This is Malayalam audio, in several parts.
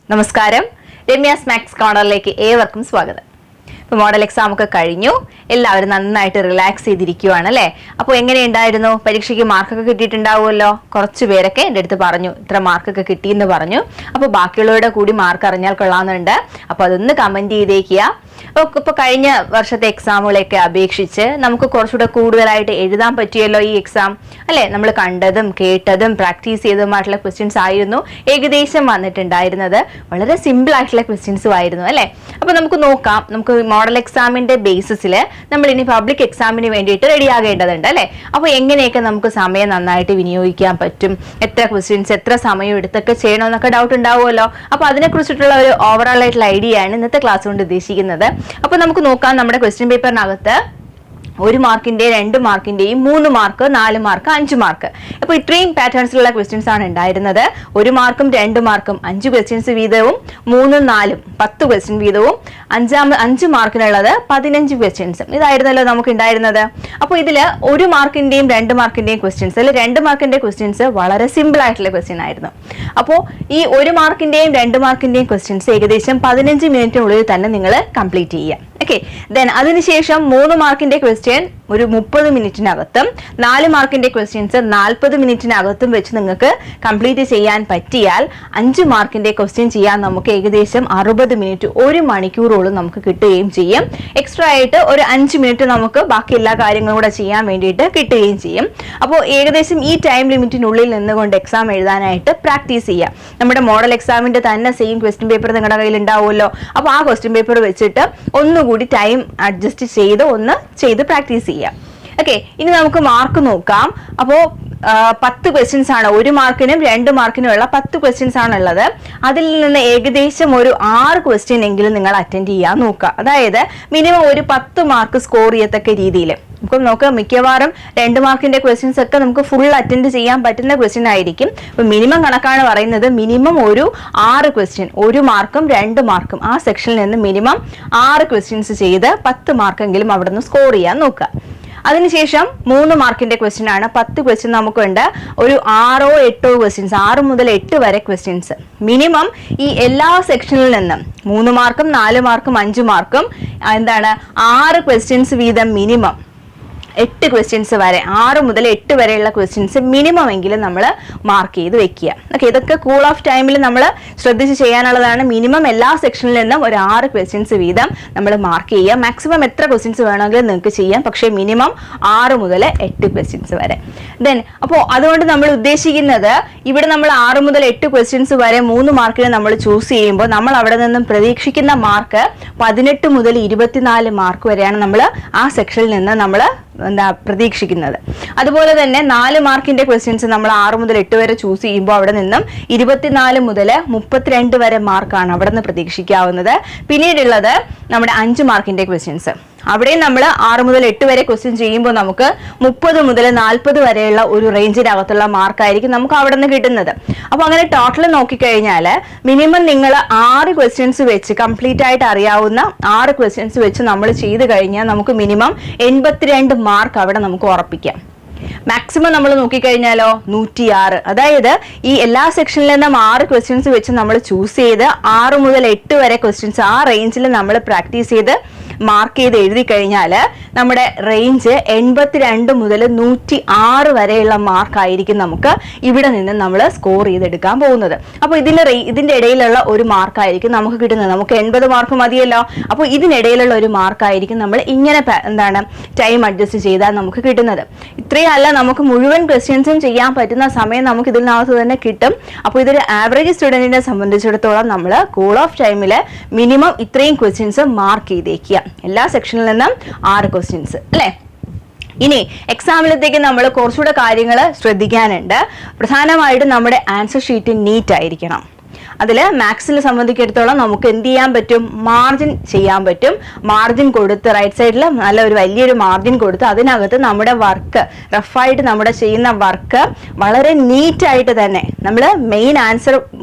നമസ്കാരം, രമ്യാസ് മാത്സ് കോർണറിലേക്ക് ഏവർക്കും സ്വാഗതം. ഇപ്പോൾ മോഡൽ എക്സാം ഒക്കെ കഴിഞ്ഞു, എല്ലാവരും നന്നായിട്ട് റിലാക്സ് ചെയ്തിരിക്കുവാണ് അല്ലേ? അപ്പോൾ എങ്ങനെയുണ്ടായിരുന്നു? പരീക്ഷയ്ക്ക് മാർക്കൊക്കെ കിട്ടിയിട്ടുണ്ടാവുമല്ലോ. കുറച്ച് പേരൊക്കെ എൻ്റെ അടുത്ത് പറഞ്ഞു ഇത്ര മാർക്കൊക്കെ കിട്ടിയെന്ന് പറഞ്ഞു. അപ്പോൾ ബാക്കിയുള്ളവരുടെ കൂടി മാർക്ക് അറിഞ്ഞാൽ കൊള്ളാമെന്നുണ്ട്. അപ്പോൾ അതൊന്ന് കമൻറ്റ് ചെയ്തേക്കുക. ഇപ്പോൾ കഴിഞ്ഞ വർഷത്തെ എക്സാമുകളെയൊക്കെ അപേക്ഷിച്ച് നമുക്ക് കുറച്ചുകൂടെ കൂടുതലായിട്ട് എഴുതാൻ പറ്റിയല്ലോ ഈ എക്സാം അല്ലേ? നമ്മൾ കണ്ടതും കേട്ടതും പ്രാക്ടീസ് ചെയ്തതുമായിട്ടുള്ള ക്വസ്റ്റ്യൻസ് ആയിരുന്നു ഏകദേശം വന്നിട്ടുണ്ടായിരുന്നത്. വളരെ സിമ്പിൾ ആയിട്ടുള്ള ക്വസ്റ്റ്യൻസും ആയിരുന്നു അല്ലേ? അപ്പോൾ നമുക്ക് നോക്കാം. നമുക്ക് മോഡൽ എക്സാമിന്റെ ബേസിസിൽ നമ്മൾ ഇനി പബ്ലിക് എക്സാമിന് വേണ്ടിയിട്ട് റെഡി ആകേണ്ടതുണ്ട് അല്ലേ? അപ്പോൾ എങ്ങനെയൊക്കെ നമുക്ക് സമയം നന്നായിട്ട് വിനിയോഗിക്കാൻ പറ്റും, എത്ര ക്വസ്റ്റ്യൻസ് എത്ര സമയം എടുത്തൊക്കെ ചെയ്യണമെന്നൊക്കെ ഡൗട്ട് ഉണ്ടാവുമല്ലോ. അപ്പോൾ അതിനെക്കുറിച്ചിട്ടുള്ള ഒരു ഓവറോൾ ആയിട്ടുള്ള ഐഡിയ ആണ് ഇന്നത്തെ ക്ലാസ് കൊണ്ട് ഉദ്ദേശിക്കുന്നത്. അപ്പോൾ നമുക്ക് നോക്കാം. നമ്മുടെ ക്വസ്റ്റ്യൻ പേപ്പറിനകത്ത് 1 മാർക്കിന്റെയും 2 മാർക്കിന്റെയും 3 മാർക്ക് 4 മാർക്ക് 5 മാർക്ക് അപ്പോൾ ഇത്രയും പാറ്റേൺസിലുള്ള ക്വസ്റ്റ്യൻസ് ആണ് ഉണ്ടായിരുന്നത്. 1 മാർക്കും 2 മാർക്കും 5 ക്വസ്റ്റ്യൻസ് വീതവും 3ഉം 4ഉം 10 ക്വസ്റ്റ്യൻ വീതവും 5 മാർക്കിനുള്ളത് 15 ക്വസ്റ്റ്യൻസും ഇതായിരുന്നല്ലോ നമുക്ക് ഉണ്ടായിരുന്നത്. അപ്പോൾ ഇതിൽ 1 മാർക്കിന്റെയും 2 മാർക്കിന്റെയും ക്വസ്റ്റ്യൻസ് അല്ലെ 2 മാർക്കിന്റെ ക്വസ്റ്റ്യൻസ് വളരെ സിമ്പിൾ ആയിട്ടുള്ള ക്വസ്റ്റ്യൻ ആയിരുന്നു. അപ്പോൾ ഈ 1 മാർക്കിന്റെയും 2 മാർക്കിന്റെയും ക്വസ്റ്റ്യൻസ് ഏകദേശം 15 മിനിറ്റിനുള്ളിൽ തന്നെ നിങ്ങൾ കംപ്ലീറ്റ് ചെയ്യുക. ഓക്കെ, ദെൻ അതിനുശേഷം 3 മാർക്കിന്റെ ക്വസ്റ്റ്യൻ ഒരു 30 മിനിറ്റിനകത്തും 4 മാർക്കിന്റെ ക്വസ്റ്റ്യൻസ് 40 മിനിറ്റിനകത്തും വെച്ച് നിങ്ങൾക്ക് കംപ്ലീറ്റ് ചെയ്യാൻ പറ്റിയാൽ 5 മാർക്കിന്റെ ക്വസ്റ്റ്യൻ ചെയ്യാൻ നമുക്ക് ഏകദേശം 60 മിനിറ്റ് 1 മണിക്കൂറോളം നമുക്ക് കിട്ടുകയും ചെയ്യും. എക്സ്ട്രാ ആയിട്ട് ഒരു 5 മിനിറ്റ് നമുക്ക് ബാക്കി എല്ലാ കാര്യങ്ങളും കൂടെ ചെയ്യാൻ വേണ്ടിയിട്ട് കിട്ടുകയും ചെയ്യും. അപ്പോൾ ഏകദേശം ഈ ടൈം ലിമിറ്റിനുള്ളിൽ നിന്നുകൊണ്ട് എക്സാം എഴുതാനായിട്ട് പ്രാക്ടീസ് ചെയ്യുക. നമ്മുടെ മോഡൽ എക്സാമിന്റെ തന്നെ സെയിം ക്വസ്റ്റ്യൻ പേപ്പർ നിങ്ങളുടെ കയ്യിൽ ഉണ്ടാവുമല്ലോ. അപ്പോൾ ആ ക്വസ്റ്റ്യൻ പേപ്പർ വെച്ചിട്ട് ഒന്നുകൂടി ടൈം അഡ്ജസ്റ്റ് ചെയ്ത് പ്രാക്ടീസ് ചെയ്യാം. ഓക്കെ, ഇനി നമുക്ക് മാർക്ക് നോക്കാം. അപ്പോൾ 10 ക്വസ്റ്റ്യൻസ് ആണ്. 1 മാർക്കിനും 2 മാർക്കിനും ഉള്ള 10 ക്വസ്റ്റ്യൻസ് ആണുള്ളത്. അതിൽ നിന്ന് ഏകദേശം ഒരു 6 ക്വസ്റ്റ്യൻ എങ്കിലും നിങ്ങൾ അറ്റൻഡ് ചെയ്യാൻ നോക്കുക. അതായത് മിനിമം ഒരു 10 മാർക്ക് സ്കോർ ചെയ്യത്തക്ക രീതിയിൽ നമുക്ക് നോക്കാം. മിക്കവാറും 2 മാർക്കിന്റെ ക്വസ്റ്റ്യൻസ് ഒക്കെ നമുക്ക് ഫുൾ അറ്റൻഡ് ചെയ്യാൻ പറ്റുന്ന ക്വസ്റ്റ്യൻ ആയിരിക്കും. അപ്പൊ മിനിമം കണക്കാണ് പറയുന്നത്. മിനിമം ഒരു 6 ക്വസ്റ്റ്യൻ 1 മാർക്കും 2 മാർക്കും ആ സെക്ഷനിൽ നിന്ന് മിനിമം 6 ക്വസ്റ്റ്യൻസ് ചെയ്ത് 10 മാർക്കെങ്കിലും അവിടെ നിന്ന് സ്കോർ ചെയ്യാൻ നോക്കുക. അതിനുശേഷം 3 മാർക്കിന്റെ ക്വസ്റ്റ്യൻ ആണ്. 10 ക്വസ്റ്റ്യൻ നമുക്കുണ്ട്. ഒരു 6 8 ക്വസ്റ്റ്യൻസ് 6 മുതൽ 8 വരെ ക്വസ്റ്റ്യൻസ് മിനിമം ഈ എല്ലാ സെക്ഷനിൽ നിന്നും 3 മാർക്കും 4 മാർക്കും 5 മാർക്കും 6 ക്വസ്റ്റ്യൻസ് വീതം മിനിമം 8 ക്വസ്റ്റ്യൻസ് വരെ 6 മുതൽ 8 വരെയുള്ള ക്വസ്റ്റ്യൻസ് മിനിമം എങ്കിലും നമ്മൾ മാർക്ക് ചെയ്ത് വെക്കുക. ഓക്കെ, ഇതൊക്കെ കൂൾ ഓഫ് ടൈമിൽ നമ്മൾ ശ്രദ്ധിച്ച് ചെയ്യാനുള്ളതാണ്. മിനിമം എല്ലാ സെക്ഷനിൽ നിന്നും ഒരു 6 ക്വസ്റ്റ്യൻസ് വീതം നമ്മൾ മാർക്ക് ചെയ്യുക. മാക്സിമം എത്ര ക്വസ്റ്റ്യൻസ് വേണമെങ്കിലും നിങ്ങൾക്ക് ചെയ്യാം, പക്ഷേ മിനിമം 6 മുതൽ 8 ക്വസ്റ്റ്യൻസ് വരെ. ദെൻ അപ്പോൾ അതുകൊണ്ട് നമ്മൾ ഉദ്ദേശിക്കുന്നത് ഇവിടെ നമ്മൾ 6 മുതൽ 8 ക്വസ്റ്റ്യൻസ് വരെ 3 മാർക്കിന് നമ്മൾ ചൂസ് ചെയ്യുമ്പോൾ നമ്മൾ അവിടെ നിന്നും പ്രതീക്ഷിക്കുന്ന മാർക്ക് 18 മുതൽ 24 മാർക്ക് വരെയാണ് നമ്മൾ ആ സെക്ഷനിൽ നിന്ന് നമ്മൾ പ്രതീക്ഷിക്കുന്നത്. അതുപോലെ തന്നെ 4 മാർക്കിന്റെ ക്വസ്റ്റ്യൻസ് നമ്മൾ 6 മുതൽ 8 വരെ ചൂസ് ചെയ്യുമ്പോൾ അവിടെ നിന്നും 24 മുതൽ 32 വരെ മാർക്കാണ് അവിടെ നിന്ന് പ്രതീക്ഷിക്കാവുന്നത്. പിന്നീടുള്ളത് നമ്മുടെ 5 മാർക്കിന്റെ ക്വസ്റ്റ്യൻസ്. അവിടെ നമ്മൾ 6 മുതൽ 8 വരെ ക്വസ്റ്റ്യൻ ചെയ്യുമ്പോൾ നമുക്ക് 30 മുതൽ 40 വരെയുള്ള ഒരു റേഞ്ചിനകത്തുള്ള മാർക്കായിരിക്കും നമുക്ക് അവിടെ നിന്ന് കിട്ടുന്നത്. അപ്പൊ അങ്ങനെ ടോട്ടൽ നോക്കിക്കഴിഞ്ഞാൽ മിനിമം നിങ്ങൾ 6 ക്വസ്റ്റ്യൻസ് വെച്ച് കംപ്ലീറ്റ് ആയിട്ട് അറിയാവുന്ന 6 ക്വസ്റ്റ്യൻസ് വെച്ച് നമ്മൾ ചെയ്ത് കഴിഞ്ഞാൽ നമുക്ക് മിനിമം 82 മാർക്ക് അവിടെ നമുക്ക് ഉറപ്പിക്കാം. മാക്സിമം നമ്മൾ നോക്കിക്കഴിഞ്ഞാലോ 106. അതായത് ഈ എല്ലാ സെക്ഷനിൽ നിന്നും 6 ക്വസ്റ്റ്യൻസ് വെച്ച് നമ്മൾ ചൂസ് ചെയ്ത് 6 മുതൽ 8 വരെ ക്വസ്റ്റ്യൻസ് ആ റേഞ്ചിൽ നമ്മൾ പ്രാക്ടീസ് ചെയ്ത് മാർക്ക് ചെയ്ത് എഴുതി കഴിഞ്ഞാൽ നമ്മുടെ റേഞ്ച് 82 മുതൽ 106 വരെയുള്ള മാർക്കായിരിക്കും നമുക്ക് ഇവിടെ നിന്ന് നമ്മൾ സ്കോർ ചെയ്തെടുക്കാൻ പോകുന്നത്. അപ്പോൾ ഇതിന്റെ ഇടയിലുള്ള ഒരു മാർക്കായിരിക്കും നമുക്ക് കിട്ടുന്നത്. നമുക്ക് 80 മാർക്ക് മതിയല്ലോ. അപ്പോൾ ഇതിനിടയിലുള്ള ഒരു മാർക്കായിരിക്കും നമ്മൾ ഇങ്ങനെ ടൈം അഡ്ജസ്റ്റ് ചെയ്താൽ നമുക്ക് കിട്ടുന്നത്. ഇത്രയും അല്ല, നമുക്ക് മുഴുവൻ ക്വസ്റ്റ്യൻസും ചെയ്യാൻ പറ്റുന്ന സമയം നമുക്ക് ഇതിനകത്ത് തന്നെ കിട്ടും. അപ്പോൾ ഇതൊരു ആവറേജ് സ്റ്റുഡന്റിനെ സംബന്ധിച്ചിടത്തോളം നമ്മൾ കൂൾ ഓഫ് ടൈമിൽ മിനിമം ഇത്രയും ക്വസ്റ്റ്യൻസ് മാർക്ക് ചെയ്തേക്കുക. എല്ലാ സെക്ഷനിൽ നിന്നും 6 ക്വസ്റ്റ്യൻസ് അല്ലേ? ഇനി എക്സാമിലത്തേക്ക് നമ്മൾ കുറച്ചുകൂടെ കാര്യങ്ങൾ ശ്രദ്ധിക്കാനുണ്ട്. പ്രധാനമായിട്ടും നമ്മുടെ ആൻസർ ഷീറ്റ് നീറ്റ് ആയിരിക്കണം. അതിൽ മാത്സിനെ സംബന്ധിച്ചിടത്തോളം നമുക്ക് എന്ത് ചെയ്യാൻ പറ്റും, മാർജിൻ ചെയ്യാൻ പറ്റും. മാർജിൻ കൊടുത്ത് റൈറ്റ് സൈഡിൽ നല്ല ഒരു വലിയൊരു മാർജിൻ കൊടുത്ത് അതിനകത്ത് നമ്മുടെ വർക്ക് റഫായിട്ട് നമ്മുടെ ചെയ്യുന്ന വർക്ക് വളരെ നീറ്റായിട്ട് തന്നെ നമ്മൾ മെയിൻ ആൻസർ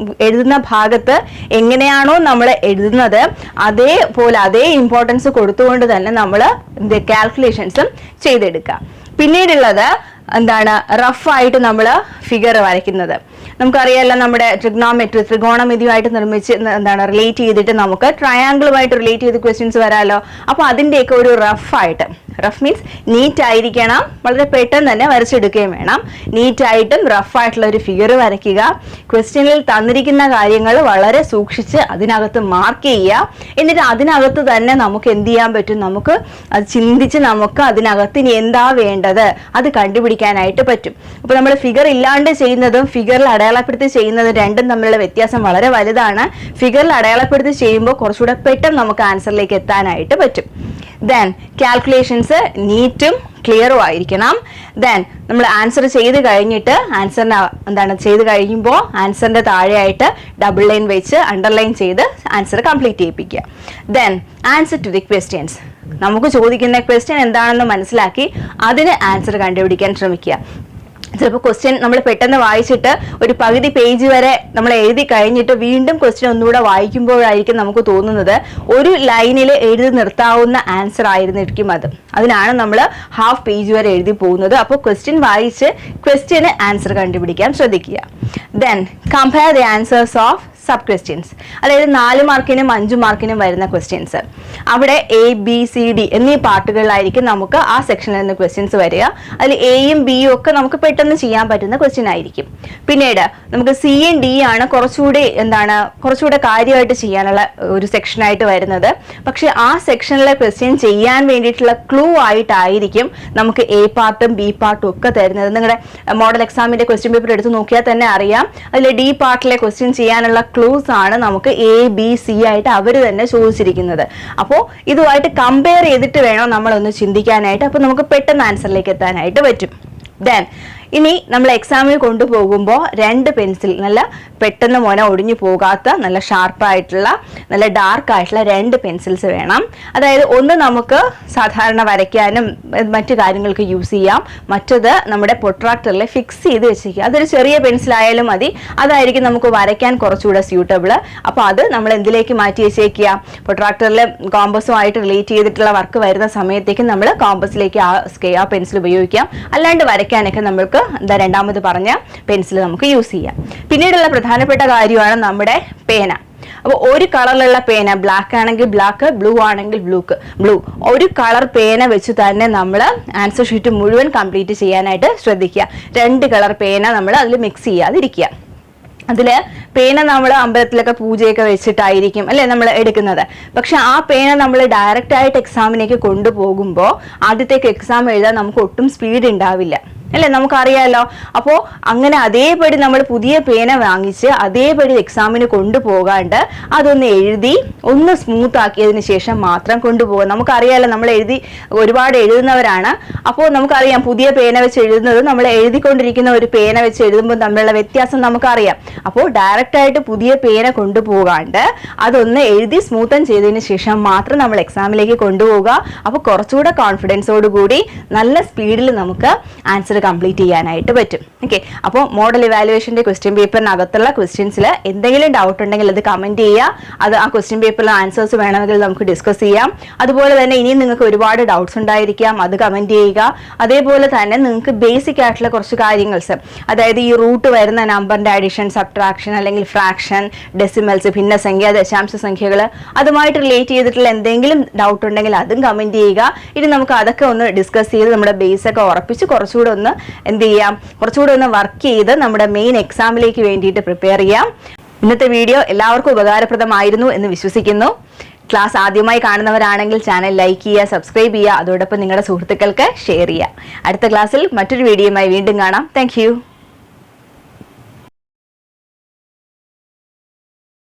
എഴുതുന്ന ഭാഗത്ത് എങ്ങനെയാണോ നമ്മൾ എഴുതുന്നത് അതേപോലെ അതേ ഇമ്പോർട്ടൻസ് കൊടുത്തുകൊണ്ട് തന്നെ നമ്മൾ കാൽക്കുലേഷൻസും ചെയ്തെടുക്കുക. പിന്നീടുള്ളത് എന്താണ്, റഫായിട്ട് നമ്മൾ ഫിഗർ വരയ്ക്കുന്നത്. നമുക്കറിയാമല്ലോ നമ്മുടെ ത്രികോണമിതിയുമായിട്ട് നിർമ്മിച്ച് എന്താണ് റിലേറ്റ് ചെയ്തിട്ട് നമുക്ക് ട്രയാങ്കിളുമായിട്ട് റിലേറ്റ് ചെയ്ത് ക്വസ്റ്റ്യൻസ് വരാമല്ലോ. അപ്പോൾ അതിൻ്റെയൊക്കെ ഒരു റഫായിട്ട്, റഫ് മീൻസ് നീറ്റ് ആയിരിക്കണം, വളരെ പെട്ടെന്ന് തന്നെ വരച്ചെടുക്കുകയും വേണം. നീറ്റായിട്ടും റഫായിട്ടുള്ള ഒരു ഫിഗർ വരയ്ക്കുക. ക്വസ്റ്റ്യനിൽ തന്നിരിക്കുന്ന കാര്യങ്ങൾ വളരെ സൂക്ഷിച്ച് അതിനകത്ത് മാർക്ക് ചെയ്യുക. എന്നിട്ട് അതിനകത്ത് തന്നെ നമുക്ക് എന്ത് ചെയ്യാൻ പറ്റും, നമുക്ക് അത് ചിന്തിച്ച് നമുക്ക് അതിനകത്ത് ഇനി എന്താ വേണ്ടത് അത് കണ്ടുപിടിക്കാനായിട്ട് പറ്റും. അപ്പോൾ നമ്മൾ ഫിഗർ ഇല്ലാണ്ട് ചെയ്യുന്നതും ഫിഗറിൽ അടയാളപ്പെടുത്തി ചെയ്യുന്നതും രണ്ടും തമ്മിലുള്ള വ്യത്യാസം വളരെ വലുതാണ്. ഫിഗറിൽ അടയാളപ്പെടുത്തി ചെയ്യുമ്പോൾ കുറച്ചുകൂടെ പെട്ടെന്ന് നമുക്ക് ആൻസറിലേക്ക് എത്താനായിട്ട് പറ്റും. ദെൻ കാൽക്കുലേഷൻസ് നീറ്റും ക്ലിയറും ആയിരിക്കണം. ദെൻ നമ്മൾ ആൻസർ ചെയ്ത് കഴിഞ്ഞിട്ട് ആൻസറിന് എന്താണ് ചെയ്ത് കഴിയുമ്പോൾ ആൻസറിന്റെ താഴെയായിട്ട് ഡബിൾ ലൈൻ വെച്ച് അണ്ടർലൈൻ ചെയ്ത് ആൻസർ കംപ്ലീറ്റ് ചെയ്യിപ്പിക്കുക. Then answer to the questions, നമുക്ക് ചോദിക്കുന്ന ക്വസ്റ്റ്യൻ എന്താണെന്ന് മനസ്സിലാക്കി അതിന് ആൻസർ കണ്ടുപിടിക്കാൻ ശ്രമിക്കുക. ചിലപ്പോൾ ക്വസ്റ്റ്യൻ നമ്മൾ പെട്ടെന്ന് വായിച്ചിട്ട് ഒരു പകുതി പേജ് വരെ നമ്മൾ എഴുതി കഴിഞ്ഞിട്ട് വീണ്ടും ക്വസ്റ്റ്യൻ ഒന്നുകൂടെ വായിക്കുമ്പോഴായിരിക്കും നമുക്ക് തോന്നുന്നത് ഒരു ലൈനിൽ എഴുതി നിർത്താവുന്ന ആൻസർ ആയിരുന്നിരിക്കും അത്. അതിനാണ് നമ്മൾ ഹാഫ് പേജ് വരെ എഴുതി പോകുന്നത്. അപ്പോൾ ക്വസ്റ്റ്യൻ വായിച്ച് ക്വസ്റ്റ്യന് ആൻസർ കണ്ടുപിടിക്കാൻ ശ്രദ്ധിക്കുക. Then compare the answers of sub questions, അതായത് 4 മാർക്കിനും 5 മാർക്കിനും വരുന്ന ക്വസ്റ്റ്യൻസ്. അവിടെ ABCD എന്നീ പാർട്ടുകളിലായിരിക്കും നമുക്ക് ആ സെക്ഷനിൽ നിന്ന് ക്വസ്റ്റ്യൻസ് വരിക. അതിൽ Aയും Bയും ഒക്കെ നമുക്ക് പെട്ടെന്ന് ചെയ്യാൻ പറ്റുന്ന ക്വസ്റ്റ്യൻ ആയിരിക്കും. പിന്നീട് നമുക്ക് Cയും D ആണ് കുറച്ചുകൂടെ കാര്യമായിട്ട് ചെയ്യാനുള്ള ഒരു സെക്ഷനായിട്ട് വരുന്നത്. പക്ഷെ ആ സെക്ഷനിലെ ക്വസ്റ്റ്യൻ ചെയ്യാൻ വേണ്ടിയിട്ടുള്ള ക്ലൂ ആയിട്ടായിരിക്കും നമുക്ക് A പാർട്ടും B പാർട്ടും ഒക്കെ തരുന്നത്. നിങ്ങളുടെ മോഡൽ എക്സാമിന്റെ ക്വസ്റ്റ്യൻ പേപ്പർ എടുത്ത് നോക്കിയാൽ തന്നെ അറിയാം. അതിൽ D പാർട്ടിലെ ക്വസ്റ്റ്യൻ ചെയ്യാനുള്ള ക്ലൂസ് ആണ് നമുക്ക് ABC ആയിട്ട് അവർ തന്നെ ചോദിച്ചിരിക്കുന്നത്. അപ്പോൾ ഇതുമായിട്ട് കമ്പയർ ചെയ്തിട്ട് വേണം നമ്മളൊന്ന് ചിന്തിക്കാനായിട്ട്. അപ്പോൾ നമുക്ക് പെട്ടെന്ന് ആൻസറിലേക്ക് എത്താനായിട്ട് പറ്റും. ദെൻ ഇനി നമ്മൾ എക്സാമിന് കൊണ്ടുപോകുമ്പോൾ 2 പെൻസിൽ, നല്ല പെട്ടെന്ന് മൊന ഒടിഞ്ഞു പോകാത്ത നല്ല ഷാർപ്പായിട്ടുള്ള നല്ല ഡാർക്ക് ആയിട്ടുള്ള 2 പെൻസിൽസ് വേണം. അതായത് ഒന്ന് നമുക്ക് സാധാരണ വരയ്ക്കാനും മറ്റു കാര്യങ്ങൾക്ക് യൂസ് ചെയ്യാം, മറ്റത് നമ്മുടെ പ്രൊട്രാക്ടറിൽ ഫിക്സ് ചെയ്ത് വെച്ചിരിക്കുക. അതൊരു ചെറിയ പെൻസിലായാലും മതി, അതായിരിക്കും നമുക്ക് വരയ്ക്കാൻ കുറച്ചുകൂടെ സ്യൂട്ടബിൾ. അപ്പോൾ അത് നമ്മൾ എന്തിലേക്ക് മാറ്റി വെച്ചേക്കുക, പ്രൊട്രാക്ടറിൽ കോമ്പസുമായിട്ട് റിലേറ്റ് ചെയ്തിട്ടുള്ള വർക്ക് വരുന്ന സമയത്തേക്ക് നമ്മൾ കോമ്പസിലേക്ക് ആ പെൻസിൽ ഉപയോഗിക്കാം. അല്ലാണ്ട് വരയ്ക്കാനൊക്കെ നമ്മൾക്ക് രണ്ടാമത് പറഞ്ഞ പെൻസിൽ നമുക്ക് യൂസ് ചെയ്യാം. പിന്നീടുള്ള പ്രധാനപ്പെട്ട കാര്യമാണ് നമ്മുടെ പേന. അപ്പോൾ ഒരു കളറിലുള്ള പേന, ബ്ലാക്ക് ആണെങ്കിൽ ബ്ലാക്ക്, ബ്ലൂ ആണെങ്കിൽ ബ്ലൂ, ഒരു കളർ പേന വെച്ച് തന്നെ നമ്മൾ ആൻസർ ഷീറ്റ് മുഴുവൻ കംപ്ലീറ്റ് ചെയ്യാനായിട്ട് ശ്രദ്ധിക്കുക. 2 കളർ പേന നമ്മൾ അതിൽ മിക്സ് ചെയ്യാതിരിക്കുക. അതിൽ പേന നമ്മൾ അമ്പലത്തിലൊക്കെ പൂജയൊക്കെ വെച്ചിട്ടായിരിക്കും അല്ലേ നമ്മൾ എടുക്കുന്നത്. പക്ഷെ ആ പേന നമ്മൾ ഡയറക്റ്റ് ആയിട്ട് എക്സാമിലേക്ക് കൊണ്ടുപോകുമ്പോൾ ആദ്യത്തേക്ക് എക്സാം എഴുതാൻ നമുക്ക് ഒട്ടും സ്പീഡ് ഉണ്ടാവില്ല അല്ലേ, നമുക്കറിയാമല്ലോ. അപ്പോൾ അങ്ങനെ അതേപടി നമ്മൾ പുതിയ പേന വാങ്ങിച്ച് അതേപടി എക്സാമിന് കൊണ്ടുപോകാണ്ട് അതൊന്ന് എഴുതി ഒന്ന് സ്മൂത്ത് ആക്കിയതിന് ശേഷം മാത്രം കൊണ്ടുപോകാം. നമുക്കറിയാമല്ലോ, നമ്മൾ ഒരുപാട് എഴുതുന്നവരാണ്. അപ്പോൾ നമുക്കറിയാം പുതിയ പേന വെച്ച് എഴുതുന്നത് നമ്മൾ എഴുതിക്കൊണ്ടിരിക്കുന്ന ഒരു പേന വെച്ച് എഴുതുമ്പോൾ തമ്മിലുള്ള വ്യത്യാസം നമുക്കറിയാം. അപ്പോൾ ഡയറക്റ്റ് ആയിട്ട് പുതിയ പേന കൊണ്ടുപോകാണ്ട് അതൊന്ന് എഴുതി സ്മൂത്തൻ ചെയ്തതിന് ശേഷം മാത്രം നമ്മൾ എക്സാമിലേക്ക് കൊണ്ടുപോകുക. അപ്പോൾ കുറച്ചുകൂടെ കോൺഫിഡൻസോട് കൂടി നല്ല സ്പീഡിൽ നമുക്ക് ആൻസർ കംപ്ലീറ്റ് ചെയ്യാനായിട്ട് പറ്റും. ഓക്കെ, അപ്പോൾ മോഡൽ ഇവാലുവേഷന്റെ ക്വസ്റ്റ്യൻ പേപ്പറിനകത്തുള്ള ക്വസ്റ്റ്യൻസിൽ എന്തെങ്കിലും ഡൗട്ട് ഉണ്ടെങ്കിൽ അത് കമന്റ് ചെയ്യുക. അത് ആ ക്വസ്റ്റ്യൻ പേപ്പറിലെ ആൻസേഴ്സ് വേണമെങ്കിൽ നമുക്ക് ഡിസ്കസ് ചെയ്യാം. അതുപോലെ തന്നെ ഇനിയും നിങ്ങൾക്ക് ഒരുപാട് ഡൗട്ട്സ് ഉണ്ടായിരിക്കാം, അത് കമന്റ് ചെയ്യുക. അതേപോലെ തന്നെ നിങ്ങൾക്ക് ബേസിക് ആയിട്ടുള്ള കുറച്ച് കാര്യങ്ങൾസ്, അതായത് ഈ റൂട്ട് വരുന്ന നമ്പറിന്റെ അഡിഷൻ, സബ്ട്രാക്ഷൻ അല്ലെങ്കിൽ ഫ്രാക്ഷൻ, ഡെസിമൽസ്, ഭിന്നസംഖ്യ, ദശാംശ സംഖ്യകൾ, അതുമായിട്ട് റിലേറ്റ് ചെയ്തിട്ടുള്ള എന്തെങ്കിലും ഡൗട്ട് ഉണ്ടെങ്കിൽ അതും കമന്റ് ചെയ്യുക. ഇനി നമുക്ക് അതൊക്കെ ഒന്ന് ഡിസ്കസ് ചെയ്ത് നമ്മുടെ ബേസ് ഒക്കെ ഉറപ്പിച്ച് കുറച്ചുകൂടെ ഒന്ന് കുറച്ചുകൂടെ ഒന്ന് വർക്ക് ചെയ്ത് നമ്മുടെ മെയിൻ എക്സാമിലേക്ക് വേണ്ടിയിട്ട് പ്രിപ്പയർ ചെയ്യാം. ഇന്നത്തെ വീഡിയോ എല്ലാവർക്കും ഉപകാരപ്രദമായിരുന്നു എന്ന് വിശ്വസിക്കുന്നു. ക്ലാസ് ആദ്യമായി കാണുന്നവരാണെങ്കിൽ ചാനൽ ലൈക്ക് ചെയ്യുക, സബ്സ്ക്രൈബ് ചെയ്യുക, അതോടൊപ്പം നിങ്ങളുടെ സുഹൃത്തുക്കൾക്ക് ഷെയർ ചെയ്യുക. അടുത്ത ക്ലാസ്സിൽ മറ്റൊരു വീഡിയോയുമായി വീണ്ടും കാണാം. താങ്ക്